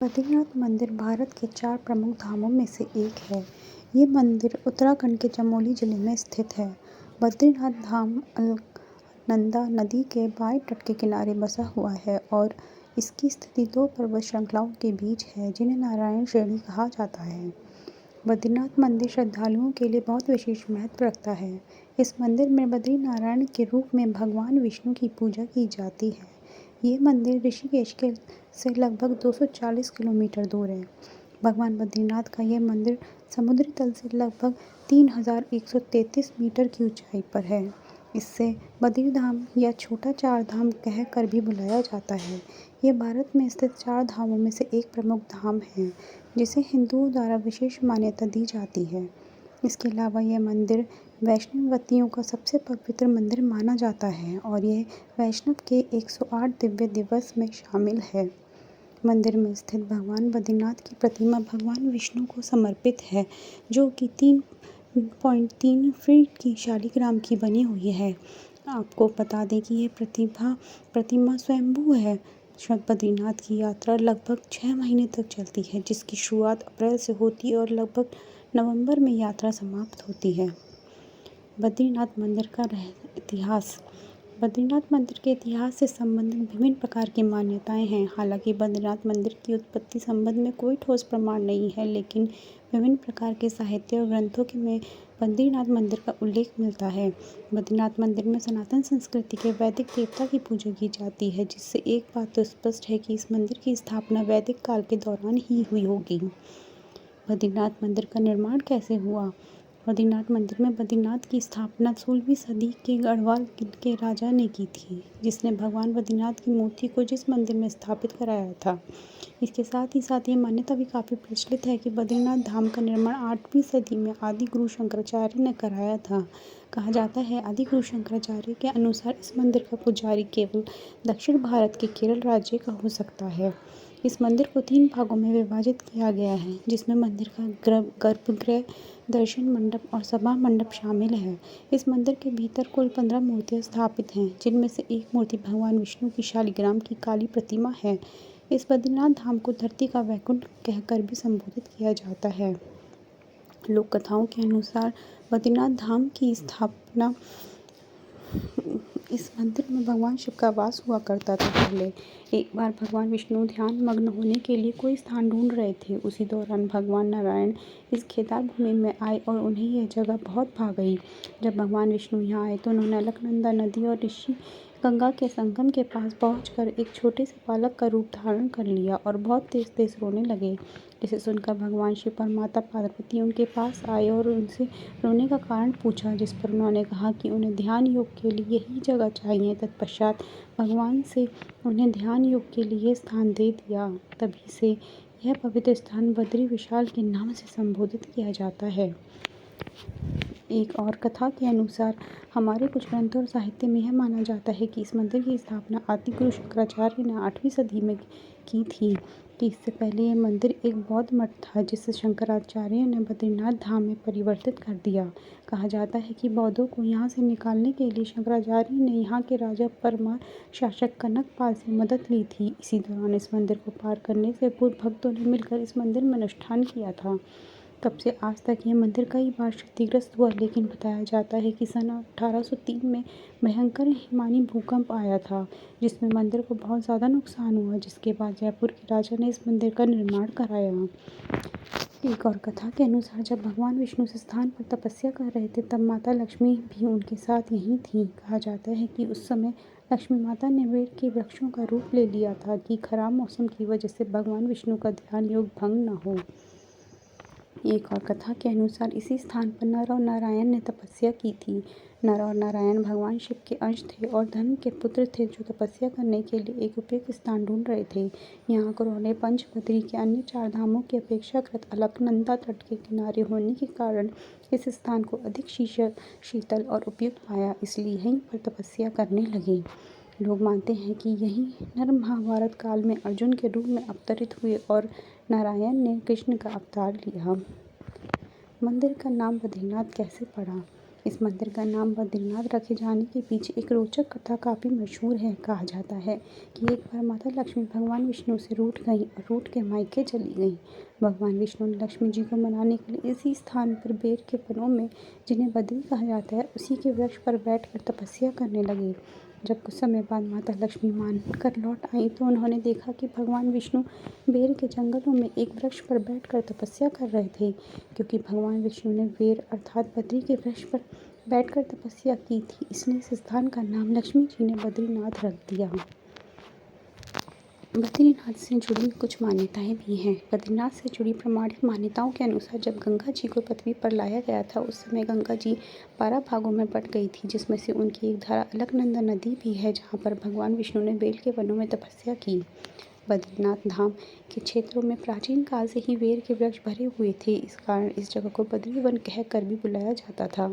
बद्रीनाथ मंदिर भारत के 4 प्रमुख धामों में से एक है। ये मंदिर उत्तराखंड के चमोली जिले में स्थित है। बद्रीनाथ धाम अलकनंदा नदी के बाएं तट के किनारे बसा हुआ है और इसकी स्थिति 2 पर्वत श्रृंखलाओं के बीच है, जिन्हें नारायण श्रेणी कहा जाता है। बद्रीनाथ मंदिर श्रद्धालुओं के लिए बहुत विशेष महत्व रखता है। इस मंदिर में बद्रीनारायण के रूप में भगवान विष्णु की पूजा की जाती है। ये मंदिर ऋषिकेश से लगभग 240 किलोमीटर दूर है। भगवान बद्रीनाथ का यह मंदिर समुद्री तल से लगभग 3133 मीटर की ऊंचाई पर है। इससे बद्रीधाम या छोटा चार धाम कह कर भी बुलाया जाता है। यह भारत में स्थित 4 धामों में से एक प्रमुख धाम है, जिसे हिंदुओं द्वारा विशेष मान्यता दी जाती है। इसके अलावा यह मंदिर वैष्णवतियों का सबसे पवित्र मंदिर माना जाता है और यह वैष्णव के 108 दिव्य दिवस में शामिल है। मंदिर में स्थित भगवान बद्रीनाथ की प्रतिमा भगवान विष्णु को समर्पित है, जो कि 3.3 फीट की शालिग्राम की बनी हुई है। आपको बता दें कि यह प्रतिमा स्वयंभू है। बद्रीनाथ की यात्रा लगभग 6 महीने तक चलती है, जिसकी शुरुआत अप्रैल से होती है और लगभग नवंबर में यात्रा समाप्त होती है। बद्रीनाथ मंदिर का इतिहास। बद्रीनाथ मंदिर के इतिहास से संबंधित विभिन्न प्रकार की मान्यताएं हैं। हालांकि बद्रीनाथ मंदिर की उत्पत्ति संबंध में कोई ठोस प्रमाण नहीं है, लेकिन विभिन्न प्रकार के साहित्य और ग्रंथों में बद्रीनाथ मंदिर का उल्लेख मिलता है। बद्रीनाथ मंदिर में सनातन संस्कृति के वैदिक देवता की पूजा की जाती है, जिससे एक बात तो स्पष्ट है कि इस मंदिर की स्थापना वैदिक काल के दौरान ही हुई होगी। बद्रीनाथ मंदिर का निर्माण कैसे हुआ? बद्रीनाथ मंदिर में बद्रीनाथ की स्थापना 16वीं सदी के गढ़वाल के राजा ने की थी, जिसने भगवान बद्रीनाथ की मूर्ति को जिस मंदिर में स्थापित कराया था। इसके साथ ही ये मान्यता भी काफ़ी प्रचलित है कि बद्रीनाथ धाम का निर्माण 8वीं सदी में आदि गुरु शंकराचार्य ने कराया था। कहा जाता है आदि गुरु शंकराचार्य के अनुसार इस मंदिर का पुजारी केवल दक्षिण भारत के केरल राज्य का हो सकता है। इस मंदिर को 3 भागों में विभाजित किया गया है, जिसमें मंदिर का गर्भगृह, दर्शन मंडप और सभा मंडप शामिल है। इस मंदिर के भीतर कुल 15 मूर्तियां स्थापित हैं, जिनमें से एक मूर्ति भगवान विष्णु की शालिग्राम की काली प्रतिमा है। इस बद्रीनाथ धाम को धरती का वैकुंठ कहकर भी संबोधित किया जाता है। लोक कथाओं के अनुसार बद्रीनाथ धाम की स्थापना इस मंदिर में भगवान शिव का वास हुआ करता था। पहले एक बार भगवान विष्णु ध्यान मग्न होने के लिए कोई स्थान ढूंढ रहे थे। उसी दौरान भगवान नारायण इस केदार भूमि में आए और उन्हें यह जगह बहुत भा गई। जब भगवान विष्णु यहाँ आए तो उन्होंने अलकनंदा नदी और ऋषि गंगा के संगम के पास पहुंचकर एक छोटे से बालक का रूप धारण कर लिया और बहुत तेज तेज रोने लगे। इसे सुनकर भगवान शिव और माता पार्वती उनके पास आए और उनसे रोने का कारण पूछा, जिस पर उन्होंने कहा कि उन्हें ध्यान योग के लिए यही जगह चाहिए। तत्पश्चात भगवान से उन्हें ध्यान योग के लिए स्थान दे दिया। तभी से यह पवित्र स्थान बद्री विशाल के नाम से संबोधित किया जाता है। एक और कथा के अनुसार हमारे कुछ ग्रंथों और साहित्य में यह माना जाता है कि इस मंदिर की स्थापना आदि गुरु शंकराचार्य ने 8वीं सदी में की थी। कि इससे पहले यह मंदिर एक बौद्ध मठ था, जिसे शंकराचार्य ने बद्रीनाथ धाम में परिवर्तित कर दिया। कहा जाता है कि बौद्धों को यहाँ से निकालने के लिए शंकराचार्य ने यहाँ के राजा परमार शासक कनकपाल से मदद ली थी। इसी दौरान इस मंदिर को पार करने से पूर्व भक्तों ने मिलकर इस मंदिर में अनुष्ठान किया था। तब से आज तक यह मंदिर कई बार क्षतिग्रस्त हुआ, लेकिन बताया जाता है कि सन 1803 में भयंकर हिमानी भूकंप आया था, जिसमें मंदिर को बहुत ज़्यादा नुकसान हुआ, जिसके बाद जयपुर के राजा ने इस मंदिर का निर्माण कराया। एक और कथा के अनुसार जब भगवान विष्णु इस स्थान पर तपस्या कर रहे थे, तब माता लक्ष्मी भी उनके साथ यहीं थी। कहा जाता है कि उस समय लक्ष्मी माता ने वेल के वृक्षों का रूप ले लिया था कि खराब मौसम की वजह से भगवान विष्णु का ध्यान योग भंग न हो। एक और कथा के अनुसार इसी स्थान पर नर और नारायण ने तपस्या की थी। नर और नारायण भगवान शिव के अंश थे और धर्म के पुत्र थे, जो तपस्या करने के लिए एक उपयुक्त स्थान ढूंढ रहे थे। यहाँ आकर उन्होंने पंचबद्री के अन्य 4 धामों की अपेक्षाकृत अलकनंदा तट के किनारे होने के कारण इस स्थान को अधिक शीतल और उपयुक्त पाया, इसलिए यहीं पर तपस्या करने लगे। लोग मानते हैं कि यही नर महाभारत काल में अर्जुन के रूप में अवतरित हुए और नारायण ने कृष्ण का अवतार लिया। मंदिर का नाम बद्रीनाथ कैसे पड़ा? इस मंदिर का नाम बद्रीनाथ रखे जाने के पीछे एक रोचक कथा काफ़ी मशहूर है। कहा जाता है कि एक बार माता लक्ष्मी भगवान विष्णु से रूठ गईं और रूठ के मायके चली गईं। भगवान विष्णु ने लक्ष्मी जी को मनाने के लिए इसी स्थान पर बेर के वनों में, जिन्हें बद्री कहा जाता है, उसी के वृक्ष पर बैठकर तपस्या करने लगे। जब कुछ समय बाद माता लक्ष्मी मान कर लौट आई तो उन्होंने देखा कि भगवान विष्णु बेर के जंगलों में एक वृक्ष पर बैठकर तपस्या कर रहे थे। क्योंकि भगवान विष्णु ने बेर अर्थात बद्री के वृक्ष पर बैठकर तपस्या की थी, इसलिए इस स्थान का नाम लक्ष्मी जी ने बद्रीनाथ रख दिया। बद्रीनाथ से जुड़ी कुछ मान्यताएं भी हैं। बद्रीनाथ से जुड़ी प्रमाणित मान्यताओं के अनुसार जब गंगा जी को पृथ्वी पर लाया गया था, उस समय गंगा जी 12 भागों में बट गई थी, जिसमें से उनकी एक धारा अलकनंदा नदी भी है, जहाँ पर भगवान विष्णु ने बेर के वनों में तपस्या की। बद्रीनाथ धाम के क्षेत्रों में प्राचीन काल से ही बेर के वृक्ष भरे हुए थे। इस कारण इस जगह को बद्री वन कहकर भी बुलाया जाता था।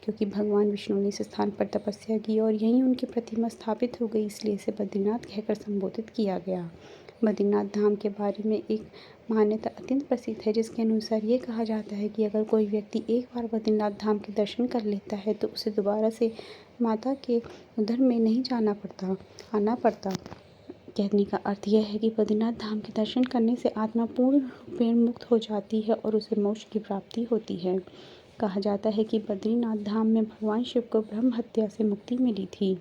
क्योंकि भगवान विष्णु ने इस स्थान पर तपस्या की और यहीं उनकी प्रतिमा स्थापित हो गई, इसलिए इसे बद्रीनाथ कहकर संबोधित किया गया। बद्रीनाथ धाम के बारे में एक मान्यता अत्यंत प्रसिद्ध है, जिसके अनुसार ये कहा जाता है कि अगर कोई व्यक्ति एक बार बद्रीनाथ धाम के दर्शन कर लेता है तो उसे दोबारा से माता के उदर में नहीं आना पड़ता। कहने का अर्थ यह है कि बद्रीनाथ धाम के दर्शन करने से आत्मा पूर्ण रूपेण मुक्त हो जाती है और उसे मोक्ष की प्राप्ति होती है। कहा जाता है कि बद्रीनाथ धाम में भगवान शिव को ब्रह्म हत्या से मुक्ति मिली थी।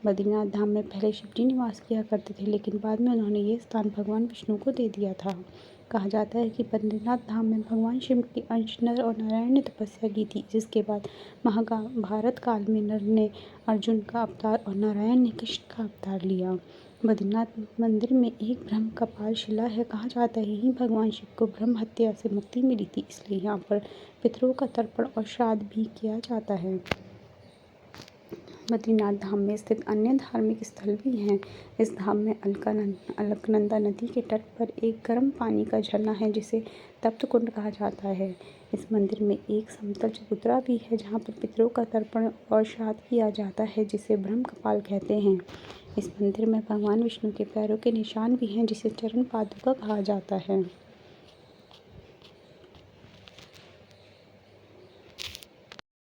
बद्रीनाथ धाम में पहले शिव जी निवास किया करते थे, लेकिन बाद में उन्होंने ये स्थान भगवान विष्णु को दे दिया था। कहा जाता है कि बद्रीनाथ धाम में भगवान शिव के अंश नर और नारायण ने तपस्या की थी, जिसके बाद महाभारत काल में नर ने अर्जुन का अवतार और नारायण ने कृष्ण का अवतार लिया। बद्रीनाथ मंदिर में एक ब्रह्म कपाल शिला है। कहा जाता है यहीं भगवान शिव को ब्रह्म हत्या से मुक्ति मिली थी, इसलिए यहाँ पर पितरों का तर्पण और श्राद्ध भी किया जाता है। बद्रीनाथ धाम में स्थित अन्य धार्मिक स्थल भी हैं। इस धाम में अलकनंदा नदी के तट पर एक गर्म पानी का झरना है, जिसे तप्त कुंड कहा जाता है। इस मंदिर में एक समतल चबूतरा भी है, जहाँ पर पितरों का तर्पण और श्राद्ध किया जाता है, जिसे ब्रह्म कपाल कहते हैं। इस मंदिर में भगवान विष्णु के पैरों के निशान भी हैं, जिसे चरण पादुका कहा जाता है।